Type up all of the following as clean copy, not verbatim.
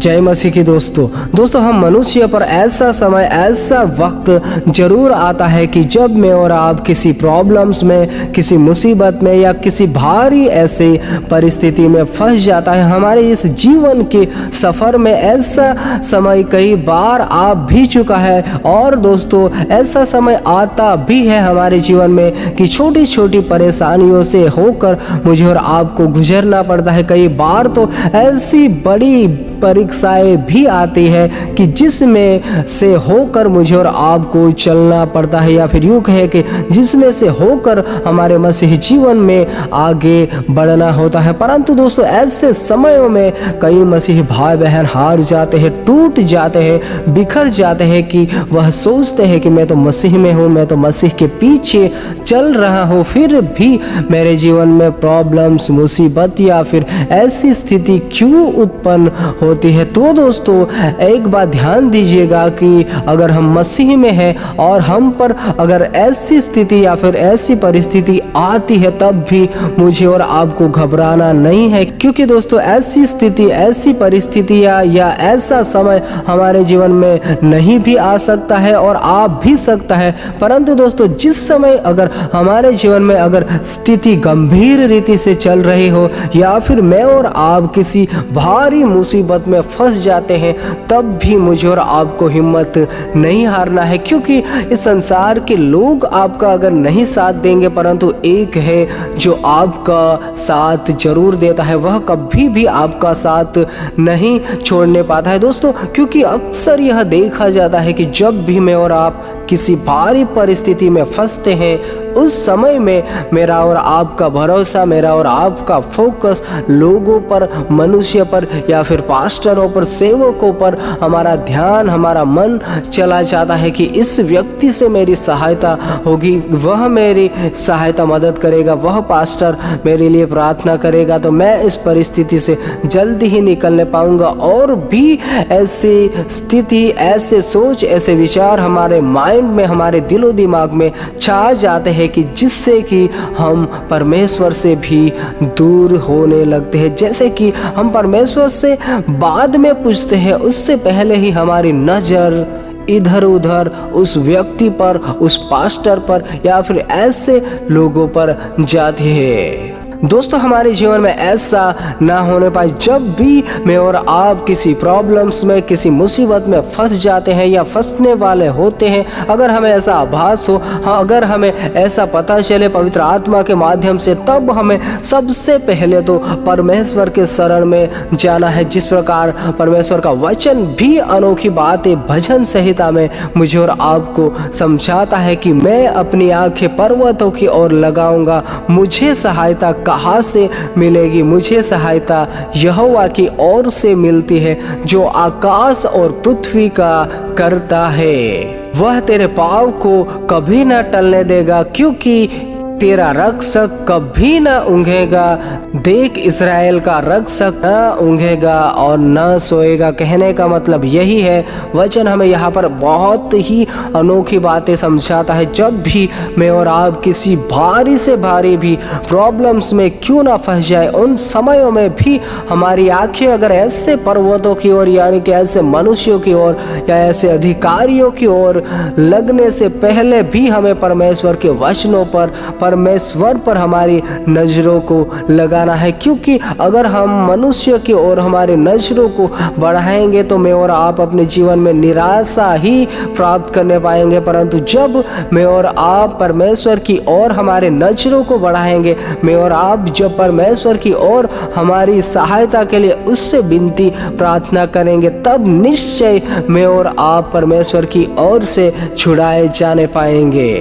जय मसीह की दोस्तों हम मनुष्य पर ऐसा समय ऐसा वक्त जरूर आता है कि जब मैं और आप किसी प्रॉब्लम्स में, किसी मुसीबत में या किसी भारी ऐसे परिस्थिति में फंस जाता है। हमारे इस जीवन के सफ़र में ऐसा समय कई बार आ भी चुका है और दोस्तों ऐसा समय आता भी है हमारे जीवन में कि छोटी छोटी परेशानियों से होकर मुझे और आपको गुजरना पड़ता है। कई बार तो ऐसी बड़ी परीक्षाएं भी आती है कि जिसमें से होकर मुझे और आपको चलना पड़ता है, या फिर यूँ कहे कि जिसमें से होकर हमारे मसीही जीवन में आगे बढ़ना होता है। परंतु दोस्तों ऐसे समयों में कई मसीही भाई बहन हार जाते हैं, टूट जाते हैं, बिखर जाते हैं कि वह सोचते हैं कि मैं तो मसीह में हूँ, मैं तो मसीह के पीछे चल रहा हूँ, फिर भी मेरे जीवन में प्रॉब्लम्स, मुसीबत या फिर ऐसी स्थिति क्यों उत्पन्न होती है। तो दोस्तों एक बात ध्यान दीजिएगा कि अगर हम मसीह में हैं और हम पर अगर ऐसी स्थिति या फिर ऐसी परिस्थिति आती है तब भी मुझे और आपको घबराना नहीं है, क्योंकि दोस्तों ऐसी स्थिति, ऐसी परिस्थितियां या ऐसा समय हमारे जीवन में नहीं भी आ सकता है और आ भी सकता है। परंतु दोस्तों जिस समय अगर हमारे जीवन में अगर स्थिति गंभीर रीति से चल रही हो या फिर मैं और आप किसी भारी मुसीबत में फंस जाते हैं, तब भी मुझे और आपको हिम्मत नहीं हारना है, क्योंकि इस संसार के लोग आपका अगर नहीं साथ देंगे परंतु एक है जो आपका साथ जरूर देता है, वह कभी भी आपका साथ नहीं छोड़ने पाता है दोस्तों। क्योंकि अक्सर यह देखा जाता है कि जब भी मैं और आप किसी भारी परिस्थिति में फंसते हैं उस समय में मेरा और आपका भरोसा, मेरा और आपका फोकस लोगों पर, मनुष्य पर या फिर पास्टरों पर, सेवकों पर हमारा ध्यान, हमारा मन चला जाता है कि इस व्यक्ति से मेरी सहायता होगी, वह मेरी सहायता मदद करेगा, वह पास्टर मेरे लिए प्रार्थना करेगा तो मैं इस परिस्थिति से जल्दी ही निकलने पाऊंगा। और भी ऐसी स्थिति, ऐसे सोच, ऐसे विचार हमारे माइंड में, हमारे दिलो दिमाग में छा जाते हैं कि जिससे कि हम परमेश्वर से भी दूर होने लगते हैं। जैसे कि हम परमेश्वर से बाद में पूछते हैं, उससे पहले ही हमारी नज़र इधर उधर उस व्यक्ति पर, उस पास्टर पर या फिर ऐसे लोगों पर जाती है। दोस्तों हमारे जीवन में ऐसा ना होने पाए। जब भी मैं और आप किसी प्रॉब्लम्स में, किसी मुसीबत में फंस जाते हैं या फंसने वाले होते हैं, अगर हमें ऐसा आभास हो, अगर हमें ऐसा पता चले पवित्र आत्मा के माध्यम से, तब हमें सबसे पहले तो परमेश्वर के शरण में जाना है। जिस प्रकार परमेश्वर का वचन भी अनोखी बातें भजन संहिता में मुझे और आपको समझाता है कि मैं अपनी आंखें पर्वतों की ओर लगाऊंगा, मुझे सहायता कहाँ से मिलेगी? मुझे सहायता यहोवा की ओर से मिलती है जो आकाश और पृथ्वी का करता है। वह तेरे पाँव को कभी न टलने देगा, क्योंकि तेरा रक्षक कभी न ऊँघेगा। देख इस्राएल का रक्षक न ऊँघेगा और न सोएगा। कहने का मतलब यही है, वचन हमें यहाँ पर बहुत ही अनोखी बातें समझाता है। जब भी मैं और आप किसी भारी से भारी भी प्रॉब्लम्स में क्यों ना फंस जाए, उन समयों में भी हमारी आंखें अगर ऐसे पर्वतों की ओर यानी कि ऐसे मनुष्यों की ओर या ऐसे अधिकारियों की ओर लगने से पहले भी हमें परमेश्वर के वचनों पर, परमेश्वर पर हमारी नज़रों को लगाना है। क्योंकि अगर हम मनुष्य की ओर हमारी नज़रों को बढ़ाएंगे तो मैं और आप अपने जीवन में निराशा ही प्राप्त करने पाएंगे। परंतु जब मैं और आप परमेश्वर की ओर हमारे नज़रों को बढ़ाएंगे, मैं और आप जब परमेश्वर की ओर हमारी सहायता के लिए उससे विनती प्रार्थना करेंगे, तब निश्चय मैं और आप परमेश्वर की ओर से छुड़ाए जाने पाएंगे।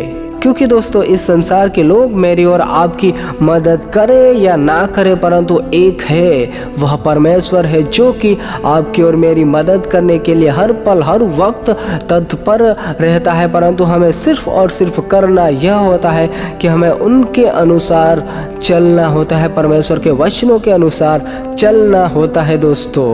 क्योंकि दोस्तों इस संसार के लोग मेरी और आपकी मदद करे या ना करे, परंतु एक है, वह परमेश्वर है जो कि आपकी और मेरी मदद करने के लिए हर पल हर वक्त तत्पर रहता है। परंतु हमें सिर्फ और सिर्फ करना यह होता है कि हमें उनके अनुसार चलना होता है, परमेश्वर के वचनों के अनुसार चलना होता है दोस्तों।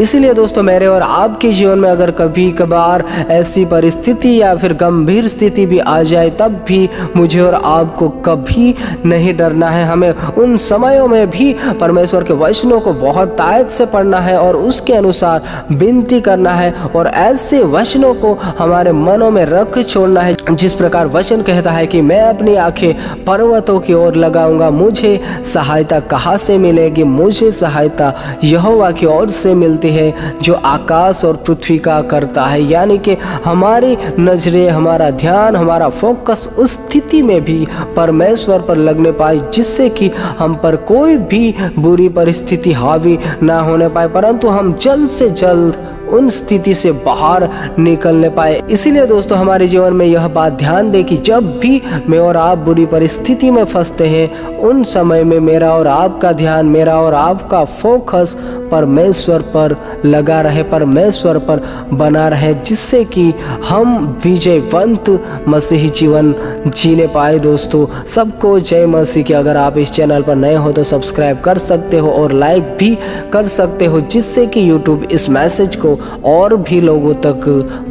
इसीलिए दोस्तों मेरे और आपके जीवन में अगर कभी कभार ऐसी परिस्थिति या फिर गंभीर स्थिति भी आ जाए, तब भी मुझे और आपको कभी नहीं डरना है। हमें उन समयों में भी परमेश्वर के वचनों को बहुत ताकत से पढ़ना है और उसके अनुसार विनती करना है और ऐसे वचनों को हमारे मनों में रख छोड़ना है। जिस प्रकार वचन कहता है कि मैं अपनी आंखें पर्वतों की ओर लगाऊंगा, मुझे सहायता कहाँ से मिलेगी? मुझे सहायता यहोवा की ओर से मिलती है जो आकाश और पृथ्वी का करता है। यानी कि हमारी नजरें, हमारा ध्यान, हमारा फोकस उस स्थिति में भी परमेश्वर पर लगने पाए, जिससे कि हम पर कोई भी बुरी परिस्थिति हावी ना होने पाए, परंतु हम जल्द से जल्द उन स्थिति से बाहर निकलने पाए। इसीलिए दोस्तों हमारे जीवन में यह बात ध्यान दें कि जब भी मैं और आप बुरी परिस्थिति में फंसते हैं, उन समय में मेरा और आपका ध्यान, मेरा और आपका फोकस परमेश्वर पर लगा रहे, परमेश्वर पर बना रहे, जिससे कि हम विजयवंत मसीही जीवन जीने पाए। दोस्तों सबको जय मसीह की। अगर आप इस चैनल पर नए हो तो सब्सक्राइब कर सकते हो और लाइक भी कर सकते हो, जिससे कि यूट्यूब इस मैसेज को और भी लोगों तक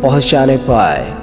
पहुंचाने पाए।